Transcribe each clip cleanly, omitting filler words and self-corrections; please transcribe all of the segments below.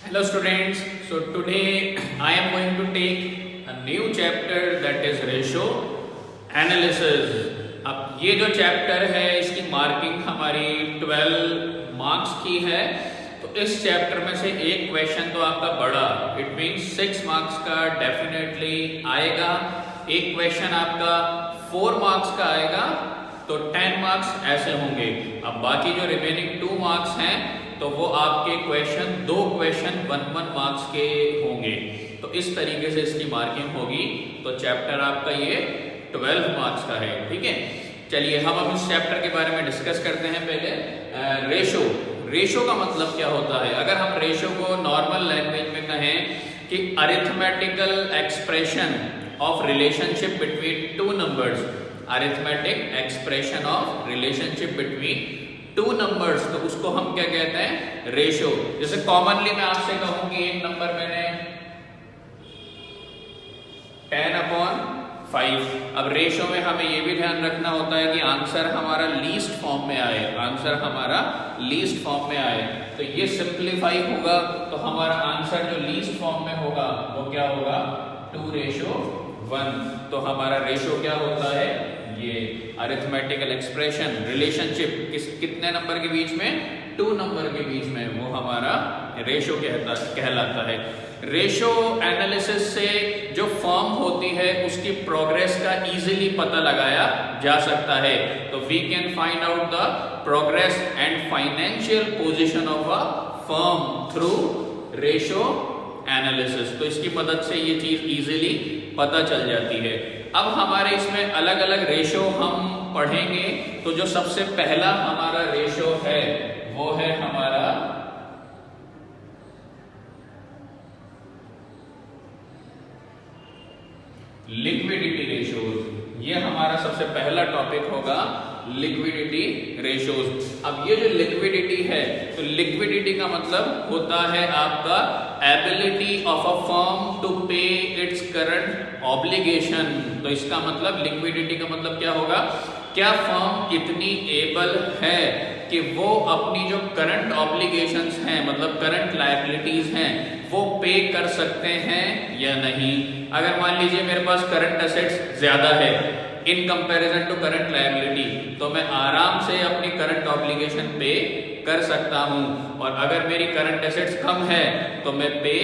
Hello students, so today I am going to take a new chapter that is ratio analysis. अब ये जो chapter है इसकी marking हमारी 12 मार्क्स की है। तो इस चैप्टर में से एक क्वेश्चन तो आपका बड़ा, इट मीन्स 6 मार्क्स का डेफिनेटली आएगा। एक क्वेश्चन आपका 4 मार्क्स का आएगा, तो 10 मार्क्स ऐसे होंगे। अब बाकी जो रिमेनिंग 2 मार्क्स हैं तो वो आपके दो क्वेश्चन 1 मार्क्स के होंगे। तो इस तरीके से इसकी मार्किंग होगी। तो चैप्टर आपका ये 12 मार्क्स का है, ठीक है। चलिए हम इस चैप्टर के बारे में डिस्कस करते हैं। पहले रेशो का मतलब क्या होता है। अगर हम रेशो को नॉर्मल लैंग्वेज में कहें कि arithmetical expression of relationship between two numbers, arithmetic expression of relationship between two numbers, तो उसको हम क्या कहते हैं, रेशो। जैसे कॉमनली मैं आपसे कहूं कि एक नंबर मैंने 10/5। अब रेशो में हमें ये भी ध्यान रखना होता है कि आंसर हमारा लीस्ट फॉर्म में आए, आंसर हमारा लीस्ट फॉर्म में आए। तो ये सिंप्लीफाई होगा तो हमारा आंसर जो लीस्ट फॉर्म में होगा वो क्या होगा, 2:1। तो हमारा रेशो क्या होता है, ये अरिथमेटिकल एक्सप्रेशन रिलेशनशिप कितने नंबर के बीच में, 2 नंबर के बीच में, वो हमारा रेशो कहलाता है। रेशो एनालिसिस से जो फॉर्म होती है उसकी प्रोग्रेस का इजीली पता लगाया जा सकता है। तो we can find out the progress and financial position of a firm through ratio analysis. तो इसकी मदद से ये चीज इजीली पता चल जाती है। अब हमारे इसमें अलग अलग रेशो हम पढ़ेंगे। तो जो सबसे पहला हमारा रेशो है वो है हमारा लिक्विडिटी रेशोज। ये हमारा सबसे पहला टॉपिक होगा, लिक्विडिटी रेशोज। अब ये जो लिक्विडिटी है, तो लिक्विडिटी का मतलब होता है आपका ability of a firm to pay its current obligation. तो इसका मतलब लिक्विडिटी का मतलब क्या होगा, क्या फर्म इतनी एबल है कि वो अपनी जो करंट ऑब्लिगेशंस हैं, मतलब करंट लायबिलिटीज हैं, वो पे कर सकते हैं या नहीं। अगर मान लीजिए मेरे पास करंट एसेट्स ज्यादा है in comparison to current liability, तो मैं आराम से अपनी करंट ऑब्लिगेशन पे कर सकता हूं। और अगर मेरी करंट एसेट्स कम है तो मैं पे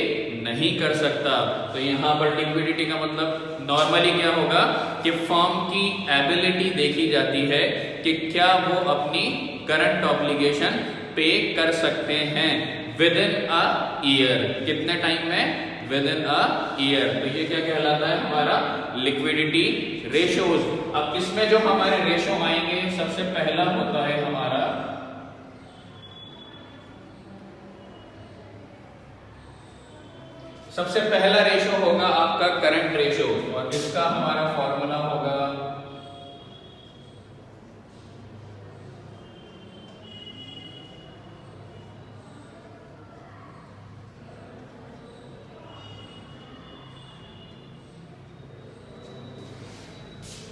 नहीं कर सकता। तो यहाँ पर लिक्विडिटी का मतलब नॉर्मली क्या होगा कि फर्म की एबिलिटी देखी जाती है कि क्या वो अपनी करंट ऑब्लिगेशन पे कर सकते हैं विद इन अ ईयर। कितने टाइम में, विद इन अ ईयर। तो ये क्या कहलाता है, हमारा लिक्विडिटी रेशोज। अब इसमें जो हमारे रेशो आएंगे, सबसे पहला होता है हमारा सबसे पहला रेशो होगा आपका करंट रेशो, और इसका हमारा फॉर्मूला होगा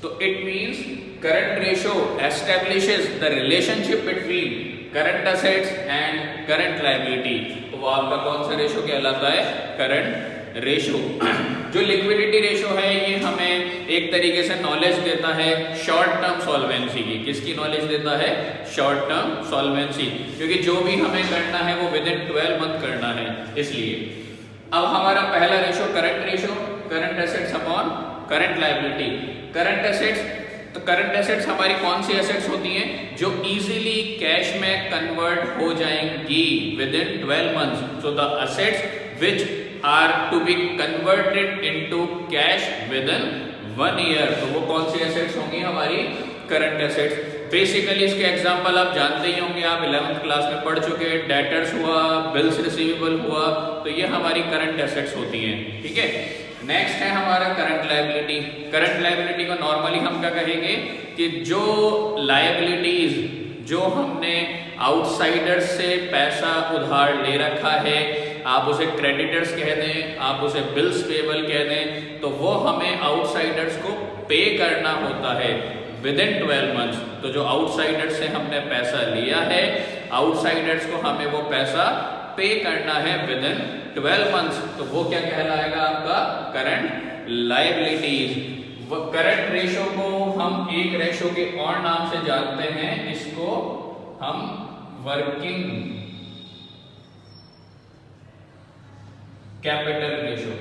तो it means current ratio establishes the relationship between current assets and current liability. तो वो आपका कौन सा रेशो कहलाता है, करंट रेशो। जो लिक्विडिटी रेशो है ये हमें एक तरीके से नॉलेज देता है शॉर्ट टर्म सॉल्वेंसी की। किसकी नॉलेज देता है, शॉर्ट टर्म सॉल्वेंसी, क्योंकि जो भी हमें करना है वो विद इन 12 मंथ करना है, इसलिए। अब हमारा पहला ratio current ratio, current assets upon current liability. Current assets, तो करंट एसेट्स हमारी कौन सी एसेट्स होती हैं, जो इजीली कैश में कन्वर्ट हो जाएंगी within 12 months. So the assets which are to be converted into cash within 1 year. तो वो कौन सी एसेट्स होंगी, हमारी करंट एसेट्स। बेसिकली इसके एग्जांपल आप जानते ही होंगे, आप 11th क्लास में पढ़ चुके हैं। डेटर्स हुआ, बिल्स रिसीवेबल हुआ, तो ये हमारी करंट एसेट्स होती हैं, ठीक है। नेक्स्ट है हमारा करंट लायबिलिटी। करंट लायबिलिटी को नॉर्मली हम क्या कहेंगे कि जो लायबिलिटीज जो हमने आउटसाइडर्स से पैसा उधार ले रखा है, आप उसे क्रेडिटर्स कह दें, आप उसे बिल्स पेबल कह दें, तो वो हमें आउटसाइडर्स को पे करना होता है विद इन 12 मंथ्स। तो जो आउटसाइडर्स से हमने पैसा लिया है, आउटसाइडर्स को हमें वो पैसा पे करना है विद इन 12 मंथ्स, तो वो क्या कहलाएगा आपका करंट लायबिलिटीज। करंट रेशो को हम एक रेशो के और नाम से जानते हैं, इसको हम वर्किंग कैपिटल रेशो।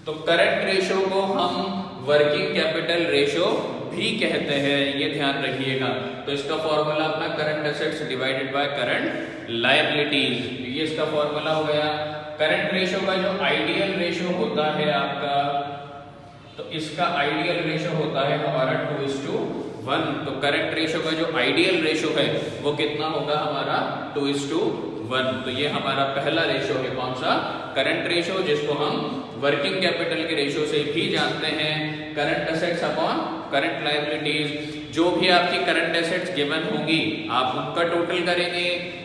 तो करंट रेशो को हम वर्किंग कैपिटल रेशो भी कहते हैं, ये ध्यान रखिएगा। तो इसका फॉर्मूला अपना current assets divided by current liabilities, ये इसका फॉर्मूला हो गया। करंट रेशो का जो आइडियल रेशो होता है आपका, तो इसका आइडियल रेशो होता है हमारा 2:1। तो करंट रेशो का जो आइडियल रेशो है वो कितना होगा हमारा 2:1। तो ये हमारा पहला रेशो है, कौन सा? करंट रेशो, जिसको हम वर्किंग कैपिटल के रेशो से भी जानते हैं, current assets upon current liabilities. जो भी आपकी करंट एसेट्स गिवन होंगी आप उनका टोटल करेंगे,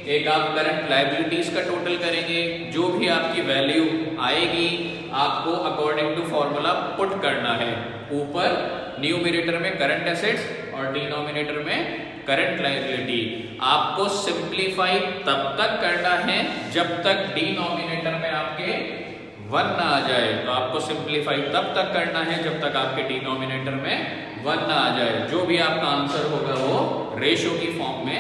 एक आप करंट लायबिलिटीज का टोटल करेंगे, जो भी आपकी वैल्यू आएगी आपको अकॉर्डिंग टू फॉर्मूला पुट करना है। ऊपर न्यूमरेटर में करंट एसेट्स और डिनोमिनेटर में करंट लायबिलिटी। आपको सिंप्लीफाई तब तक करना है जब तक डिनोमिनेटर में आपके 1 ना आ जाए। तो आपको सिंप्लीफाई तब तक करना है जब तक आपके डिनोमिनेटर में 1 ना आ जाए। जो भी आपका आंसर होगा वो रेशो की फॉर्म में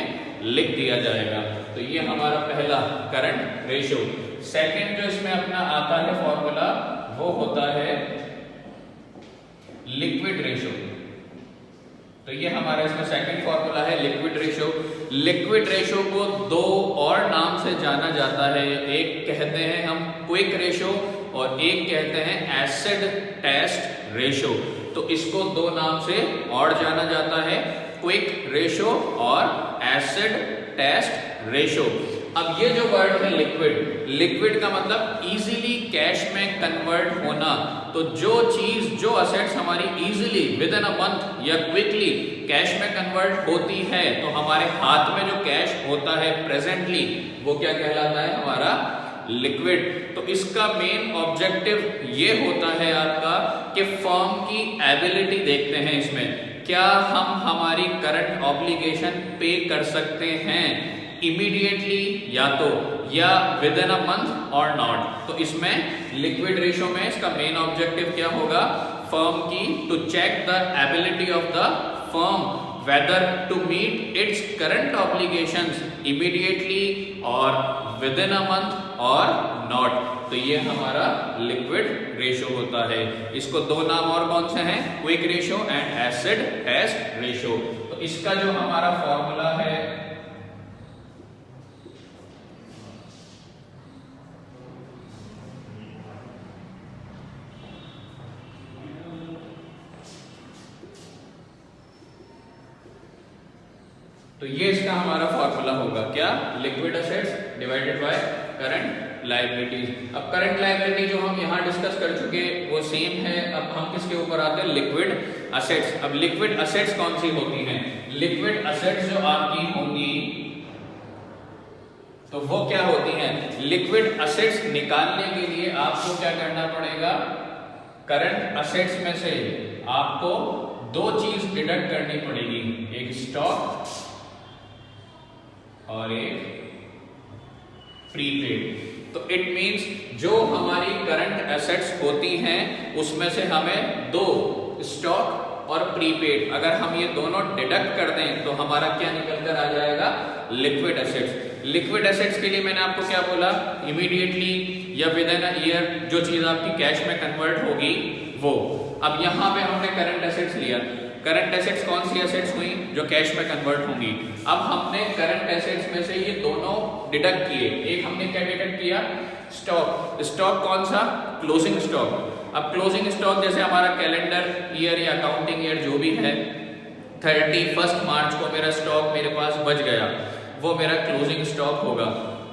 लिख दिया जाएगा। तो ये हमारा पहला करंट रेशो। सेकंड जो इसमें अपना आता है फॉर्मूला वो होता है लिक्विड रेशो। तो ये हमारा इसका सेकंड फॉर्मूला है लिक्विड रेशो। लिक्विड रेशो को दो और नाम से जाना जाता है, एक कहते हैं हम क्विक रेशो और एक कहते हैं एसिड टेस्ट रेशो। तो इसको दो नाम से और जाना जाता है, क्विक रेशो और एसिड टेस्ट रेशो। अब ये जो वर्ड है लिक्विड, लिक्विड का मतलब इजीली कैश में कन्वर्ट होना। तो जो चीज, जो असेट्स हमारी easily with in a month या क्विकली कैश में कन्वर्ट होती है, तो हमारे हाथ में जो कैश होता है प्रेजेंटली, वो क्या कहलाता है? हमारा लिक्विड। तो इसका मेन ऑब्जेक्टिव ये होता है आपका कि फर्म की एबिलिटी देखते हैं इसमें, क्या हम हमारी करंट ऑब्लिगेशन पे कर सकते हैं इमीडिएटली या तो, या विद इन अ मंथ और नॉट। तो इसमें लिक्विड रेशो में इसका मेन ऑब्जेक्टिव क्या होगा? फर्म की to check the ability of the firm whether to meet its current obligations immediately और विद इन अ मंथ और नॉट। तो ये हमारा लिक्विड रेशो होता है। इसको दो नाम और कौन से हैं? Quick ratio and acid test ratio. तो इसका जो हमारा फॉर्मूला है तो ये इसका हमारा फॉर्मूला होगा क्या? Liquid assets divided by current liabilities. अब करंट लायबिलिटी जो हम यहाँ डिस्कस कर चुके वो सेम है। अब हम किसके ऊपर आते हैं? Liquid assets. अब लिक्विड एसेट्स कौन सी होती हैं? लिक्विड एसेट्स जो आपकी होंगी तो वो क्या होती हैं? लिक्विड एसेट्स निकालने के लिए आपको क्या करना पड़ेगा? करंट एसेट्स में से आपको दो चीज डिडक्ट करनी पड़ेगी, एक स्टॉक और एक प्रीपेड। तो इट मींस जो हमारी करंट एसेट्स होती हैं उसमें से हमें दो, स्टॉक और प्रीपेड, अगर हम ये दोनों डिडक्ट कर दें तो हमारा क्या निकल कर आ जाएगा? Liquid assets. लिक्विड एसेट्स के लिए मैंने आपको क्या बोला? इमीडिएटली या विद इन अ ईयर जो चीज आपकी कैश में कन्वर्ट होगी वो। अब यहाँ पे हमने करंट एसेट्स लिया। करंट एसेट्स कौन सी एसेट्स हुई? जो कैश में कन्वर्ट होंगी। अब हमने करंट एसेट्स में से ये दोनों डिडक्ट किए। एक हमने क्या डिडक्ट किया? स्टॉक। स्टॉक कौन सा? Closing stock. अब क्लोजिंग स्टॉक जैसे हमारा कैलेंडर ईयर या अकाउंटिंग ईयर जो भी है, 31 मार्च को मेरा स्टॉक मेरे पास बच गया, वो मेरा क्लोजिंग स्टॉक होगा।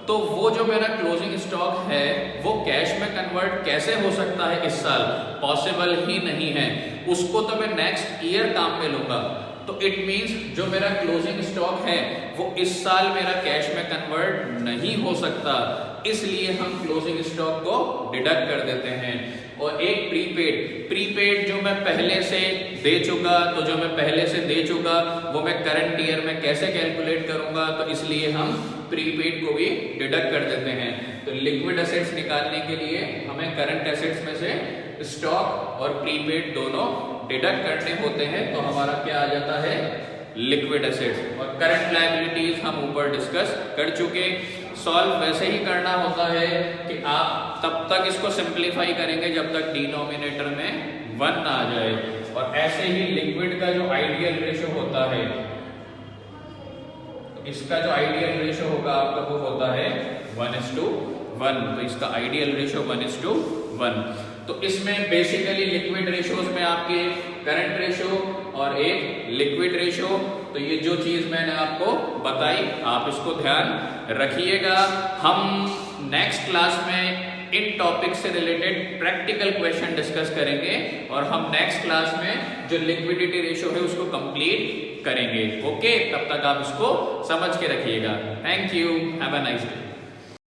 तो वो जो मेरा क्लोजिंग स्टॉक है वो कैश में कन्वर्ट कैसे हो सकता है इस साल? पॉसिबल ही नहीं है। उसको तो मैं नेक्स्ट ईयर काम में लूंगा। तो इट मींस जो मेरा क्लोजिंग स्टॉक है वो इस साल मेरा कैश में कन्वर्ट नहीं हो सकता। इसलिए हम क्लोजिंग स्टॉक को डिडक्ट कर देते हैं। और एक प्रीपेड जो मैं पहले से दे चुका, तो जो मैं पहले से दे चुका वो मैं करंट ईयर में कैसे कैलकुलेट करूंगा, तो इसलिए हम प्रीपेड को भी डिडक्ट कर देते हैं। तो लिक्विड एसेट्स निकालने के लिए हमें करंट एसेट्स में से स्टॉक और प्रीपेड दोनों डिडक्ट करने होते हैं, तो हमारा क्या आ जाता है, लिक्विड एसेट्स। और करंट लायबिलिटीज हम ऊपर डिस्कस कर चुके। सॉल्व वैसे ही करना होता है कि आप तब तक इसको सिंप्लीफाई करेंगे जब तक डिनोमिनेटर में 1 ना आ जाए। और ऐसे ही लिक्विड का जो आइडियल रेशो होता है, तो इसका जो आइडियल रेशो होगा आपका वो होता है 1:1। तो इसका आइडियल रेशो 1:1। तो इसमें बेसिकली लिक्विड रेशोज में आपके करंट रेशो और एक लिक्विड रेशो, तो ये जो चीज मैंने आपको बताई आप इसको ध्यान रखिएगा। हम नेक्स्ट क्लास में इन टॉपिक से रिलेटेड प्रैक्टिकल क्वेश्चन डिस्कस करेंगे और हम नेक्स्ट क्लास में जो लिक्विडिटी रेशो है उसको कंप्लीट करेंगे। ओके, तब तक आप इसको समझ के रखिएगा। Thank you, have a nice day.